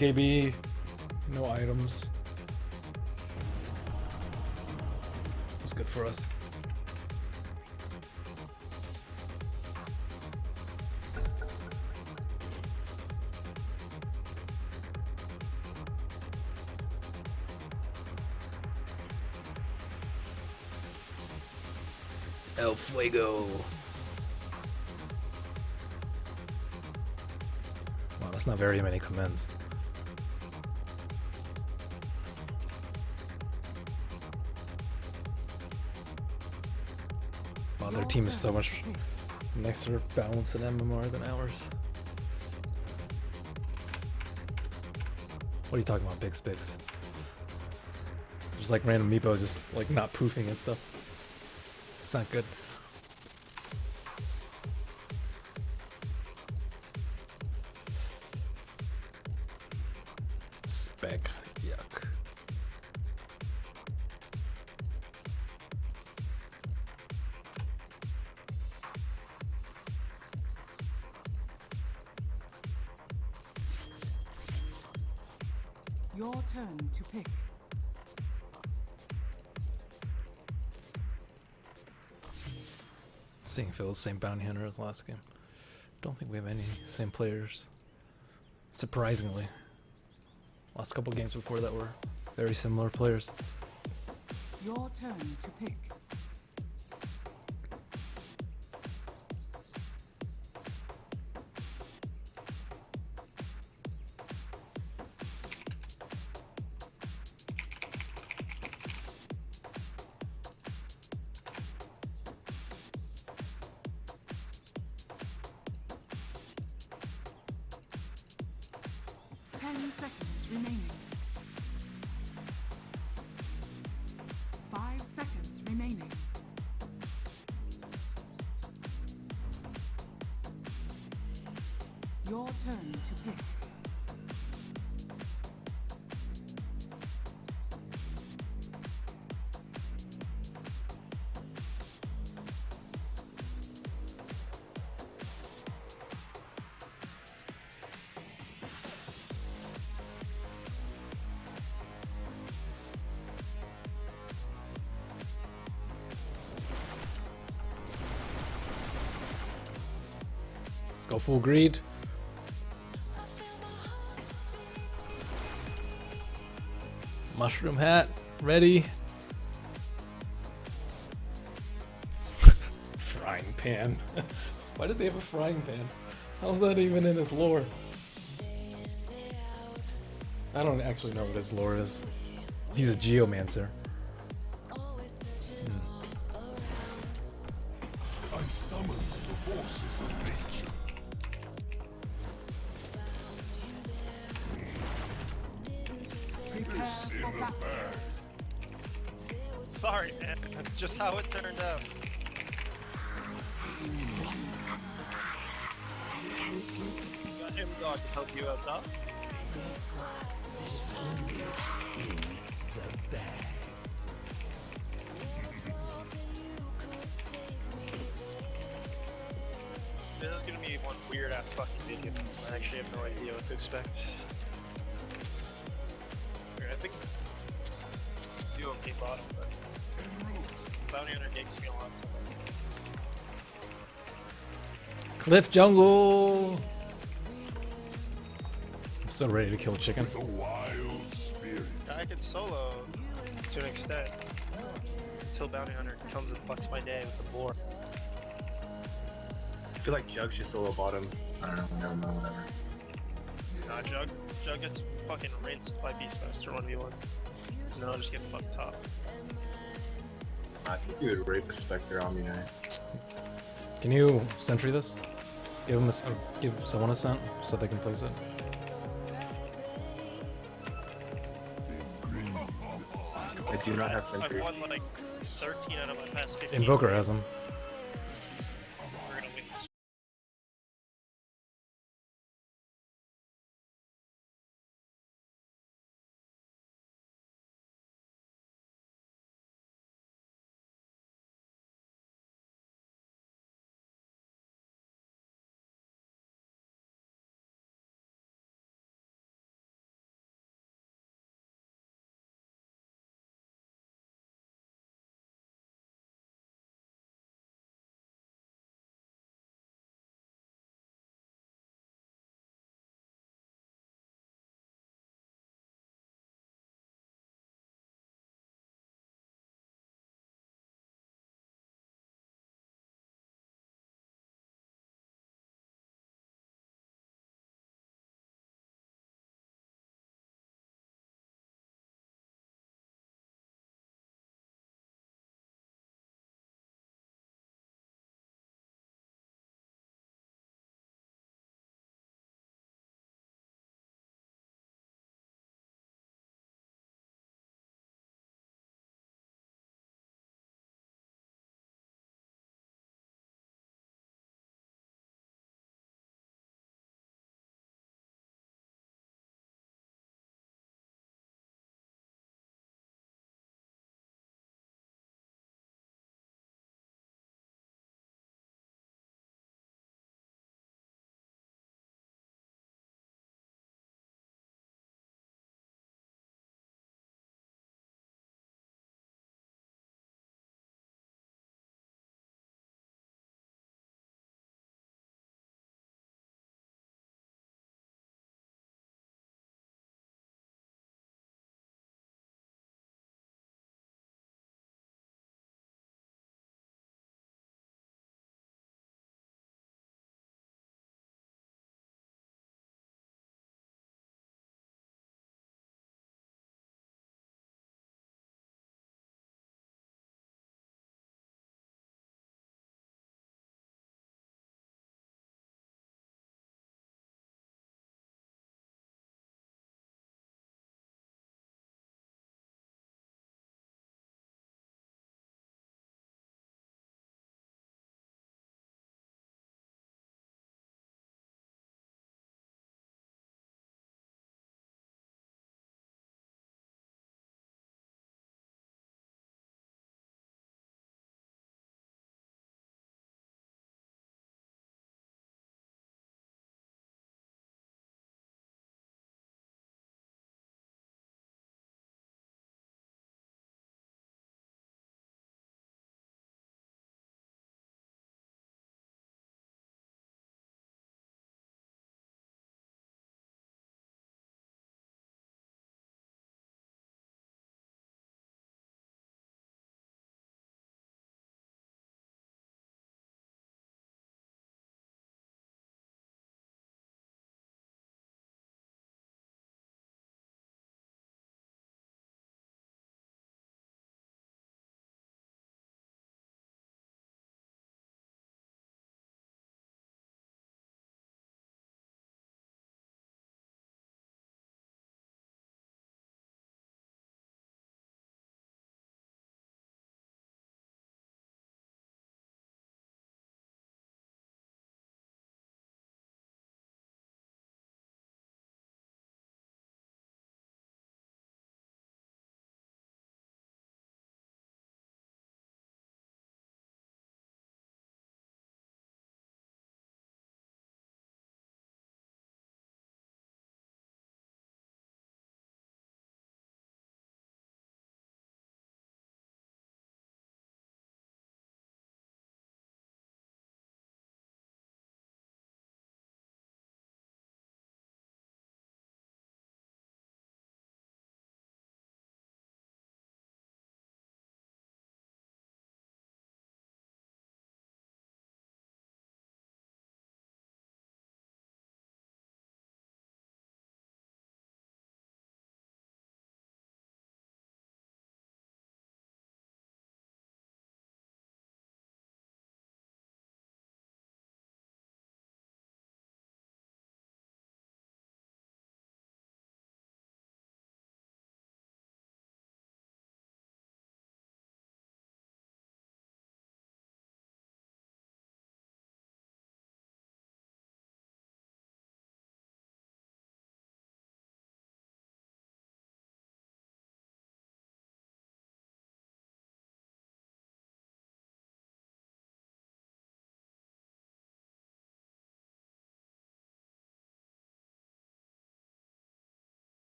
KB, no items. That's good for us. El Fuego. Wow, that's not very many commands. Wow, their team is so much nicer balance in MMR than ours. What are you talking about, Bix Bix? There's like random meepos just like not poofing and stuff. It's not good. Spec, yuck. Your turn to pick. Seeing Phil's same bounty hunter as last game. Don't think we have any same players. Surprisingly. Last couple games before that were very similar players. Your turn to pick. Seconds remaining. 5 seconds remaining. Your turn to pick. Let's go full greed. Mushroom hat, ready. Frying pan. Why does he have a frying pan? How's that even in his lore? I don't actually know what his lore is. He's a geomancer. I summon the forces of nature. This in the bag. Sorry, man. That's just how it turned out. Got him dog to help you out, Doc. This is gonna be one weird ass fucking video. I actually have no idea what to expect. I think do okay bottom, but bounty hunter takes me a lot. Cliff Jungle. I'm so ready to kill chicken. The wild spirit. I can solo to an extent until bounty hunter comes and fucks my day with the boar. I feel like Jug should solo bottom. I don't know, never mind, whatever. Nah, Jug gets fucking rinsed by Beastmaster 1v1. And then I'll just get fucked top. I think you would rape a Spectre on me now. Can you sentry this? Give him give someone a scent so they can place it. I do not have I've sentry. won like 13 out of my past 15. Invoker has him.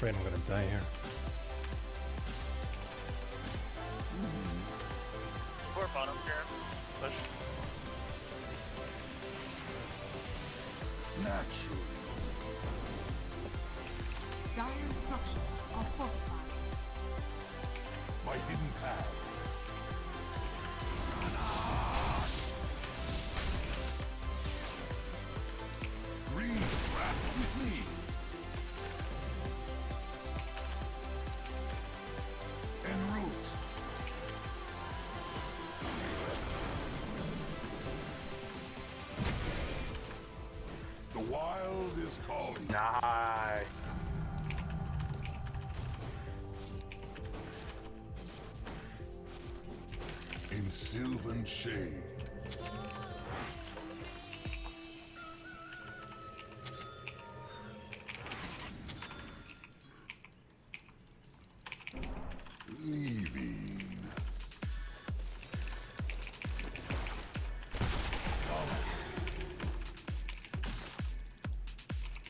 afraid I'm gonna die here. Or bottom here. Push. Naturally. Dire structures are fortified. My hidden paths. Green wrap with me. En route. The wild is calling. Nice. In sylvan shade. Leaving.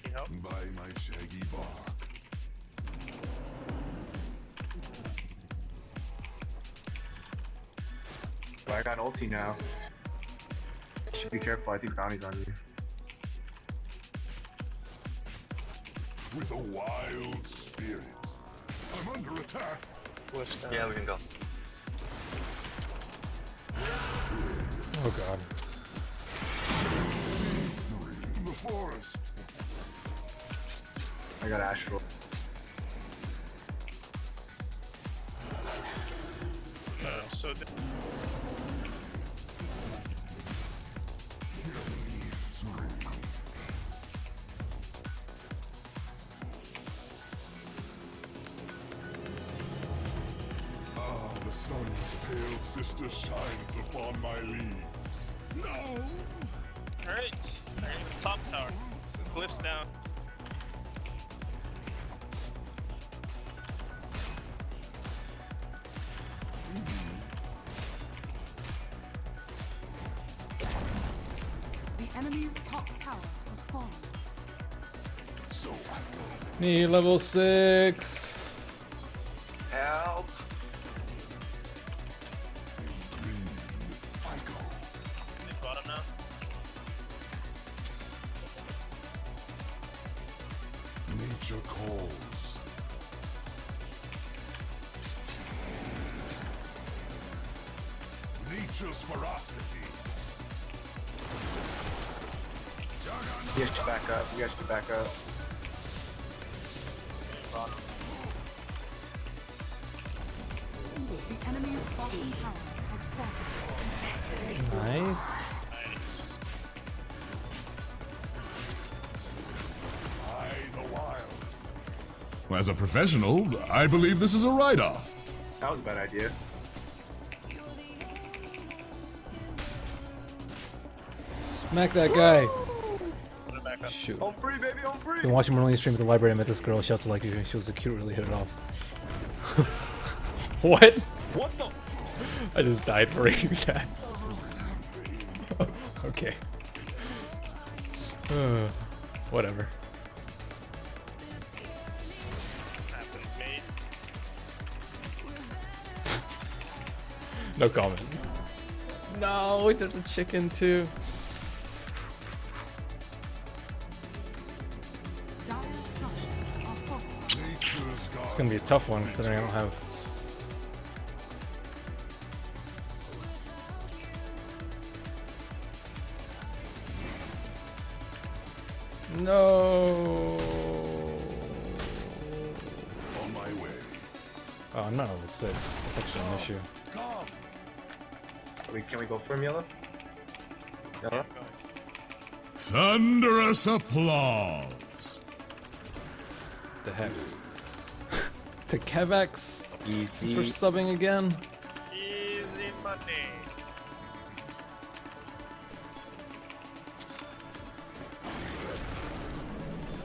Need help? By my shaggy bark. But I got ulti now. Should be careful, I think bounty's on you. With a wild spirit. I'm under attack. Bliss down. Yeah, we can go. Oh god. In the forest. I got Astral. So Ah, the sun's pale sister shines upon my leaves. No! alright. Top tower. Glyphs down. The enemy's top tower has fallen. So I go. Need level 6. Help! Green, I go. Mid bottom now. Nature calls. Nature's ferocity. You guys should back up, you guys should back up. Mid bottom. The enemy's bottom tower has fallen. Nice. Nice. I the wilds. As a professional, I believe this is a write-off. That was a bad idea. Smack that guy. Put it back up. Shoot. I'm free, baby, I'm free! Been watching Merlini stream at the library. I met this girl. Shouts like you. She was a cute. Really hit it off. What? What the? I just died for reading that. Okay. Whatever. Happens, mate. No comment. No, there's a chicken too. Dire structures are fortified. Nature's God. It's gonna be a tough one considering I don't have. No. On my way. Oh, I'm not level 6. That's actually an issue. Come. Can we go for him, Yellow? Yellow? Thunderous applause. The heck? To Kevex for Easy. subbing again. Easy money.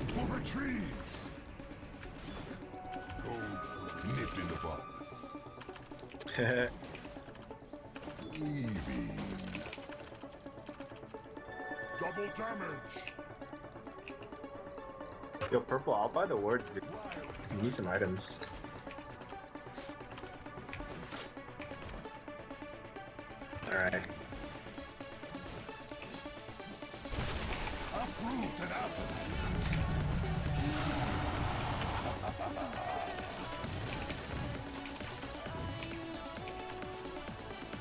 For the trees. Cold nip in the butt. Leaving. Double damage. Yo, purple, I'll buy the words, dude. You need some items. Alright. Uproot and apple.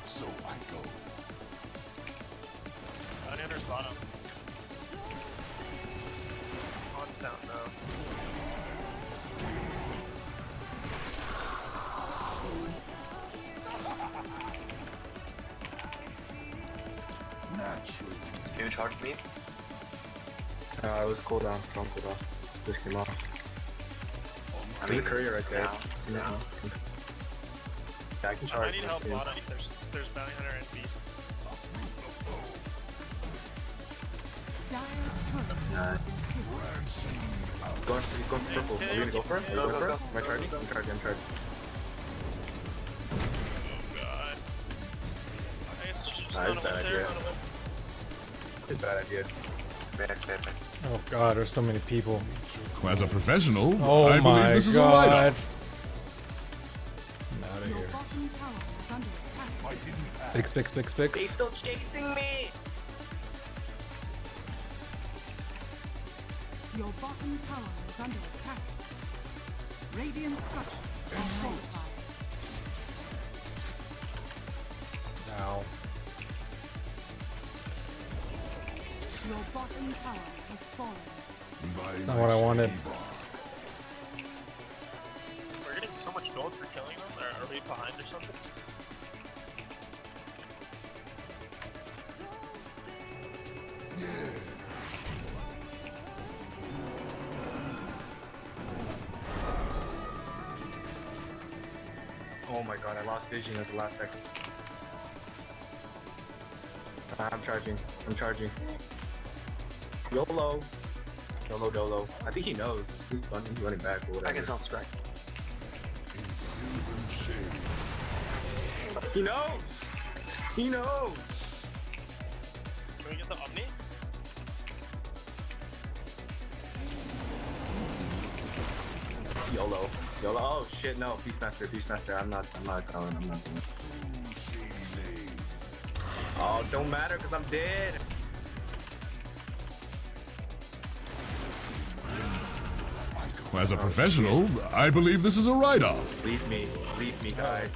So I go. Bounty hunter's bottom. On's down now. Naturally. Can you charge me? It was cooldown. It's on cooldown. Just came off. There's a courier right there. Now. Yeah, I can I charge. need this help dude. bottom. There's bounty hunter and beast. Dyer's turret Nah. Going for purple. Are you gonna go for it? Are you Go, going go, for go. it? Am I charging? I'm charging. Oh god. I guess just Nah, not it's a bad win there, idea. not a win. It's a bad idea. Back. Oh god, there's so many people. As a professional, Oh I my believe this is a god. write-off. I'm out of Your here. bottom tower is under attack. My hidden path. Pix. still chasing me! Your bottom tower is under attack. Radiant structures are fortified. Ow. Your bottom tower has fallen. That's not what I wanted. We're getting so much gold for killing them. Are we behind or something? Oh my god, I lost vision at the last second. I'm charging. YOLO. YOLO Dolo. I think he knows. He's running back or I whatever. guess I'll strike. In sylvan shade. He knows! He knows! Can we get the Omni? YOLO. Oh shit, no. Beastmaster. I'm not going. Shady lanes. Oh, don't matter because I'm dead. As a professional, I believe this is a write-off. Leave me, guys.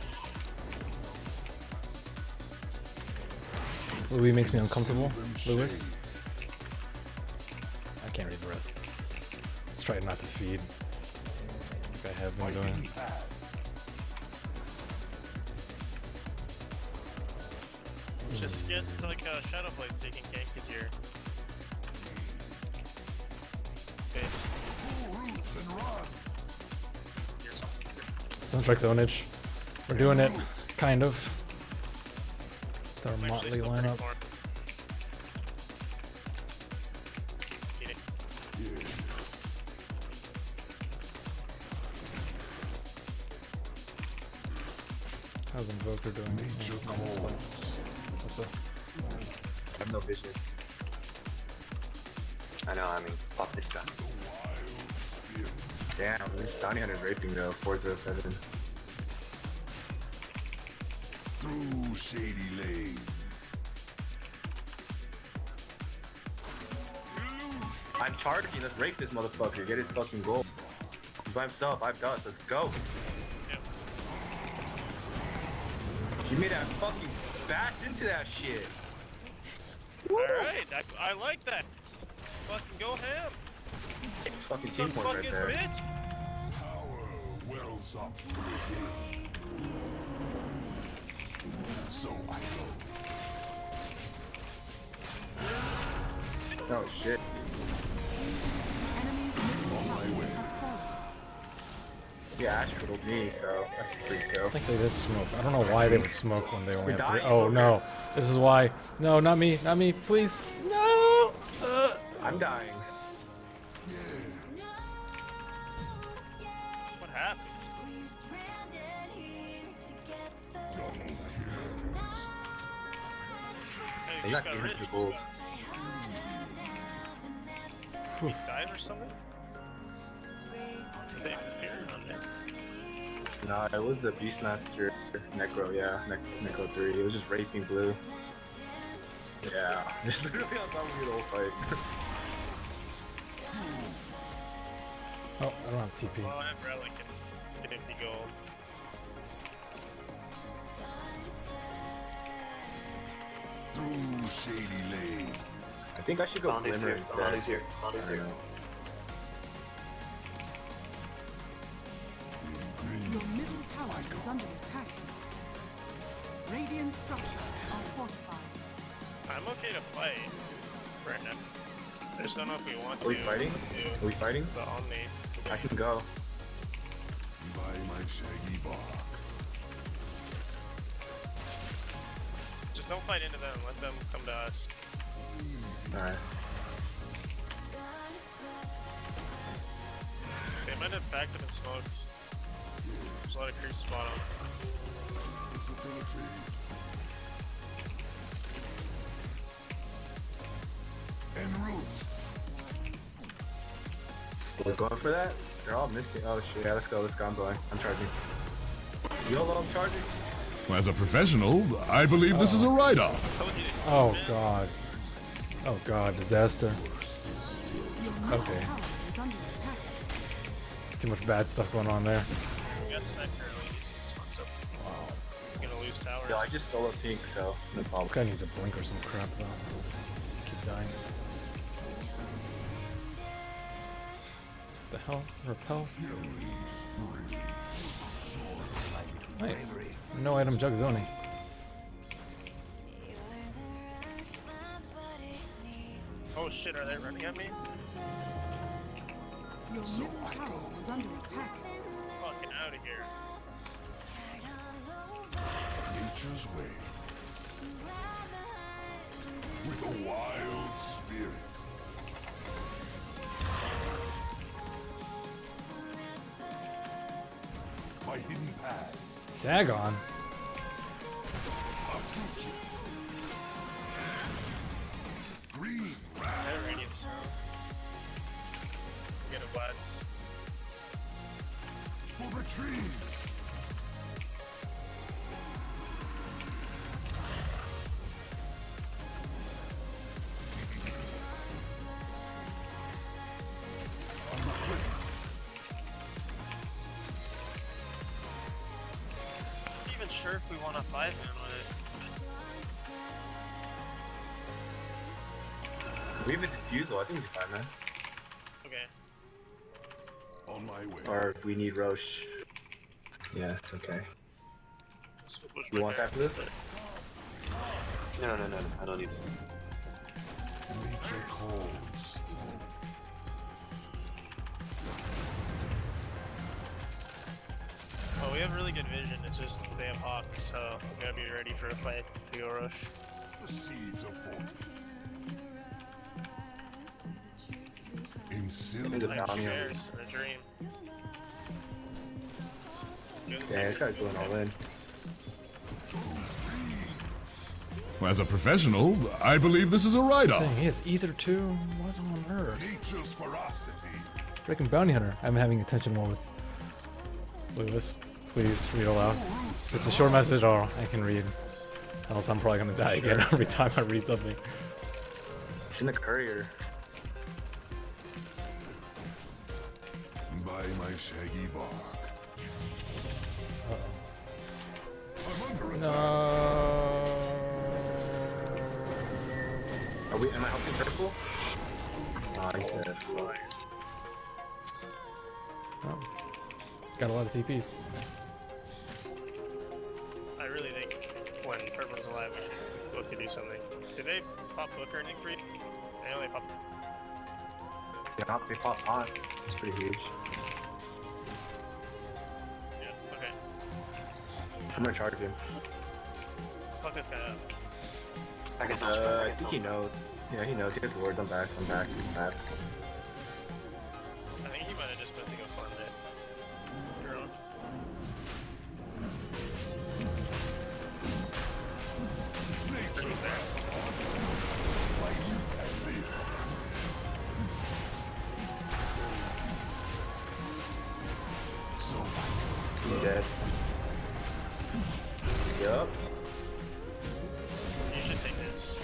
Louis makes me uncomfortable. Lewis. I can't read the rest. Let's try not to feed. Like I have My been hidden doing. paths. Just get like a Shadow Blade so you can gank his ear. Okay, Pull roots and run. here's something. Sunstrike zonage. We're doing it, kind of. With our I'm actually motley still pretty lineup. far. Eating. Yes. How's Invoker doing? Nature Oh, calls. spikes. So. I have no vision. I know, fuck this guy. The wild spirit. Damn, this bounty hunter raping though. 407. Through shady lanes. I'm charging. Let's rape this motherfucker. Get his fucking gold. He's by himself. I've dust. Let's go. Yep. You made that fucking bash into that shit. Alright, I like that. Fucking go ham. Fucking The team point fuck right is there. bitch? Power wells up from within. So I go. Oh shit. Enemy's middle tower has fallen. Yeah, Ash riddled me, so that's pretty I cool. think they did smoke. I don't know why they would smoke when they only We're have 3. dying Oh over no. This is why. No, not me, please. No! I'm dying. What happened? Hey, They you got just got 800 rich. gold. He died or something? Same here on there. Nah, it was a Beastmaster Necro, yeah. Necro 3. It was just raping blue. Yeah. Just literally on top of me the whole fight. Oh, I don't have TP. Well, I have Relic and 50 gold. Through shady lanes. I think I should go Bounty's Glimmer here. instead. Bounty's here. Bounty's I here. don't know. Your middle tower is under attack. Radiant structures are fortified. I'm okay to fight right now. I just don't know if we want to. Are we fighting? Are we fighting? But on me. I can go. By my shaggy bark. Just don't fight into them. Let them come to us. Alright. They might have backed up in smokes. There's a lot of creeps spot on. Visibility. En route. We're going for that? They're all missing. Oh shit, yeah, let's go, I'm going. I'm charging. YOLO, I'm charging. As a professional, I believe this is a write-off. Told you to Oh god. Oh god, disaster. Your middle Okay. tower is under attack. Too much bad stuff going on there. we got Spectre at least. So Wow. we're gonna lose towers. Yo, I just solo pink, so no This problem. guy needs a blink or some crap though. Keep dying. The hell? Repel? Nice. No item jug zoning. Oh shit, are they running at me? Your middle tower is under attack. Fucking out of here. Nature's way. With a wild spirit. My hidden paths. Dagon. I'll catch you. Green. I have Radiant Stone. Get a Blitz. For the trees. I'm not even sure if we want to 5-man with it. We have a diffusal, I think it's fine, man. Okay. On my way. Or we need Roche. Yes, okay. Switch You my want hair. that for this? No, I don't need it. Nature calls. Well, we have really good vision. It's just they have hawks, so we gotta be ready for a fight if we go rush. The seeds of fortitude. In silver. There's a Like bounty on shares in a dream. Yeah, this guy's going all in. As a professional, I believe this is a write-off. Dang, he has ether too? What on earth? Nature's ferocity. Freaking bounty hunter. I'm having attention more with Lewis. Please read aloud. If it's a short message, or I can read. Else I'm probably gonna die again every time I read something. It's in the courier. By my shaggy bark. I'm under attack. No. Am I helping purple? Nice. Oh. Got a lot of TPs. I really think when Purple's alive, we should look to do something. Did they pop Booker and Nick Reed? I know they popped. Yeah, they pop on. It's pretty huge. Yeah, okay. I'm gonna charge him. Fuck this guy up. I guess I think he knows. Yeah, he knows. He has words. I'm back. He's back. I think he might have just meant to go farm it. Your own. Purple's there. dead. Yup. You should take this.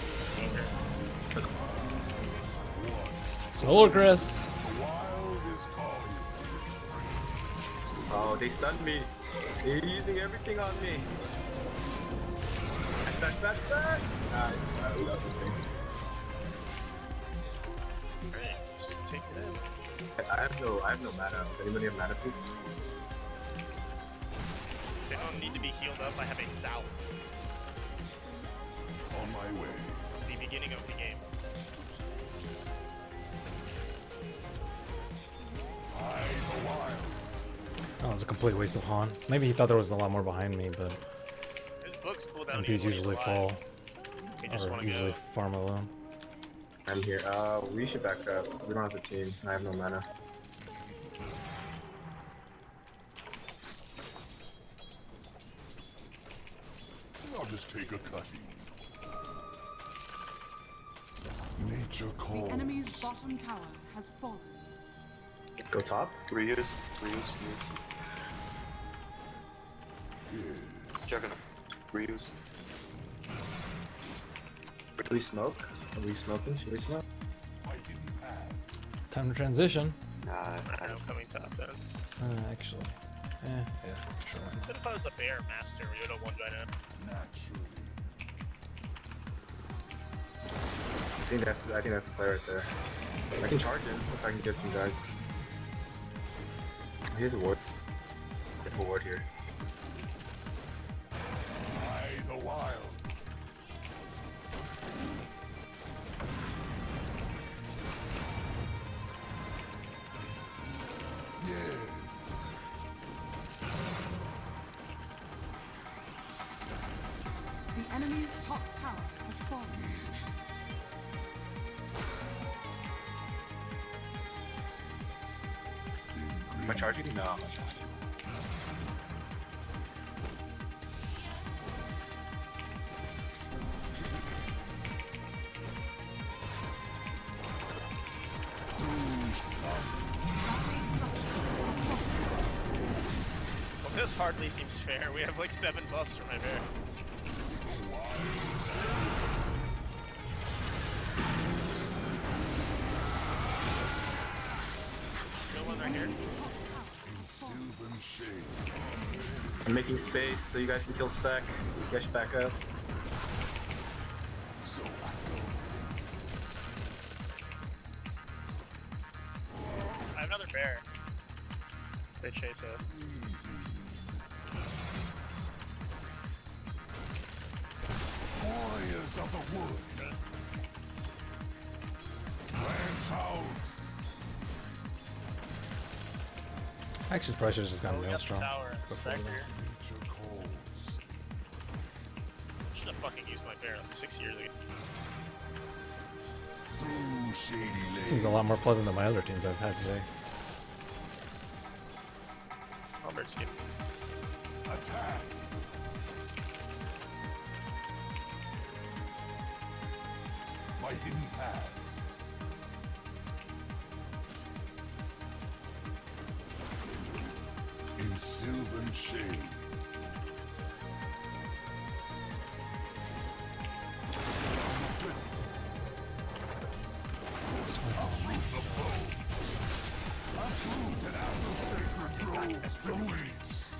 Solar Chris. The wild is calling. Oh, they stunned me. They're using everything on me. Back. Nice. We lost this thing. Alright, just take it in. I have no mana. Does anybody have mana, please? They don't need to be healed up. I have a salve. On my way. The beginning of the game. The wild. That was a complete waste of Han. Maybe he thought there was a lot more behind me, but His book's cooldown. MPs usually fall. They just Or want to usually go. farm alone. I'm here. We should back up. We don't have the team. I have no mana. I'll just take a cutting. Nature calls. The enemy's bottom tower has fallen. Go top. 3 years. 3 years. 3 years. Yes. Juggernaut. 3 years. Should we smoke? Are we smoking? Should we smoke? Fighting paths. Time to transition. Nah, I don't coming top then. Actually. Yeah, sure. why not? What if I was a bear master? We would have one right now. Naturally. I think that's the play right there. I can charge him if I can get some guys. He has a ward. Get a ward here. The wilds. Yes. The enemy's top tower has fallen. Am I charging? No, I'm not charging. Well, this hardly seems fair. We have like 7 buffs for my bear. No one right here. In sylvan shade. I'm making space so you guys can kill Spec. You guys should back up. So I I have another bear. They chase us. warriors of the wood. Branch out. Actually, probably should have just gone We got the Maelstrom. tower and the before Spectre. that. Nature calls. Should have fucking used my bear like 6 years ago. Through shady lanes. Seems a lot more pleasant than my other teams I've had today. Albert's getting Attack. My hidden paths. In sylvan shade. Uproot the foe. Uprooted out the sacred grove awaits.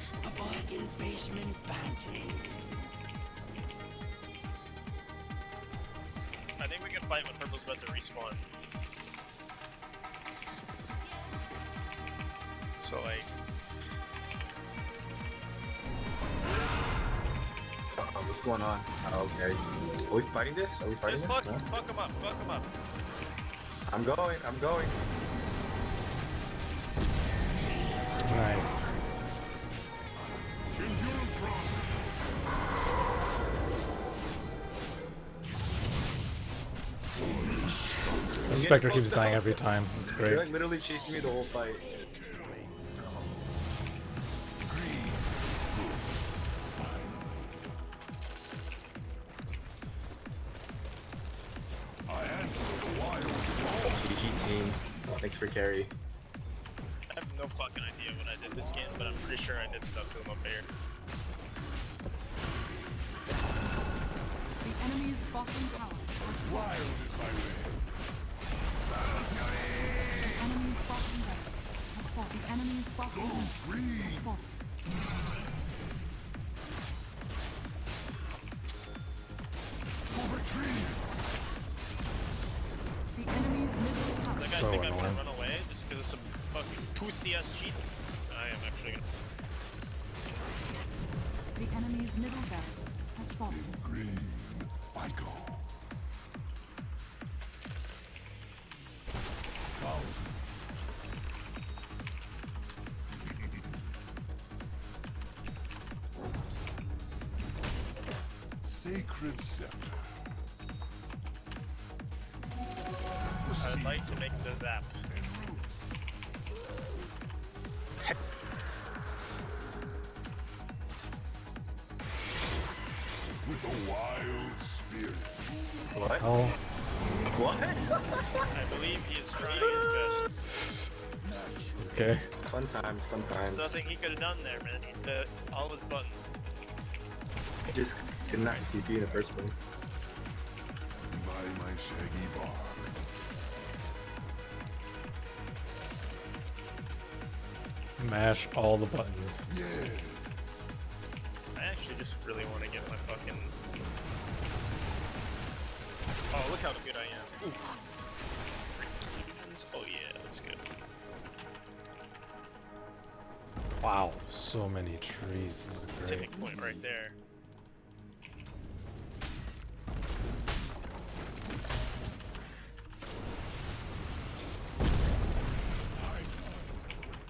I think we can fight when Purple's about to respawn. So like, What's going on? Oh, okay. Are we fighting this? Are we fighting just this? No? fuck him up, fuck him up. I'm going. Nice. Endurance run. The Spectre keeps dying every time. It's They're great. like literally chasing me the whole fight. I answer the wild call. GG team. Thanks for carry. I have no fucking idea what I did. in this game, but I'm pretty sure I did stuff to him up here. The enemy's bottom tower has fallen. Wild is my way. The enemy's bottom barracks has fallen. The enemy's bottom barracks Green. has fallen. For retreat. The enemy's middle tower. Like, So I think I'm annoying. gonna run away just because it's some fucking pussy ass cheat. I am actually gonna. The enemy's middle barracks has fallen. Green. I go. Sacred scepter. I would like to make the zap. With a wild spirit. What? Oh, What? I believe he is trying his best. okay. Fun times, fun There's times. nothing he could have done there, man. He did all his buttons. Just could not TP in the first place. By my shaggy bark. Mash all the buttons. Yes. I actually just really want to get my fucking. Oh, look how good I am. Oof. Oh yeah, that's good. Wow, so many trees. This is great. Tipping point right there.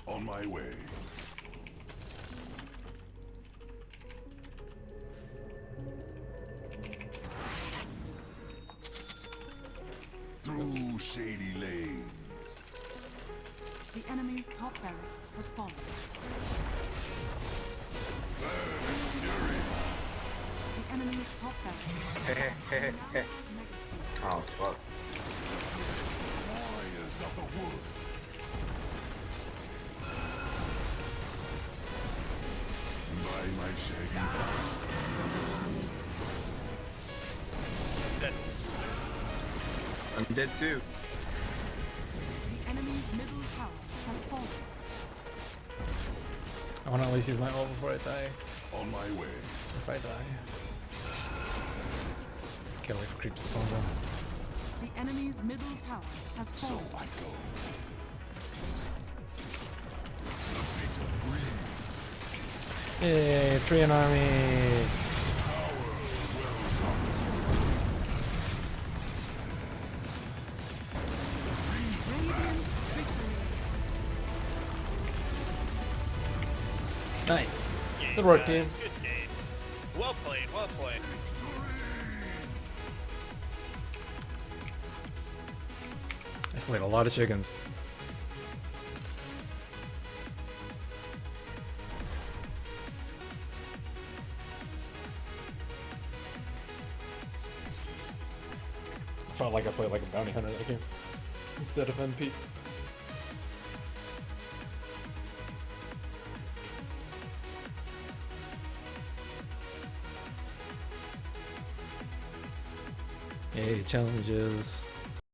On my way. Through shady lanes. The enemy's top barracks has fallen. Burn in fury. The enemy's top barracks. Oh, fuck. Warriors of the wood. By my shaggy bark. Dead. I'm dead too. The enemy's middle tower has fallen. I want to at least use my ult before I die. On my way. If I die. Can't wait for creep to spawn down. The enemy's middle tower has So fallen. I go. The fate of greed. Yay, tree and army! Power wells up. Radiant victory. Nice. Game, Good work, guys. team. Good game. Well played, well played. I slayed a lot of chickens. I felt like I played like a bounty hunter that game instead of NP. Yay, challenges.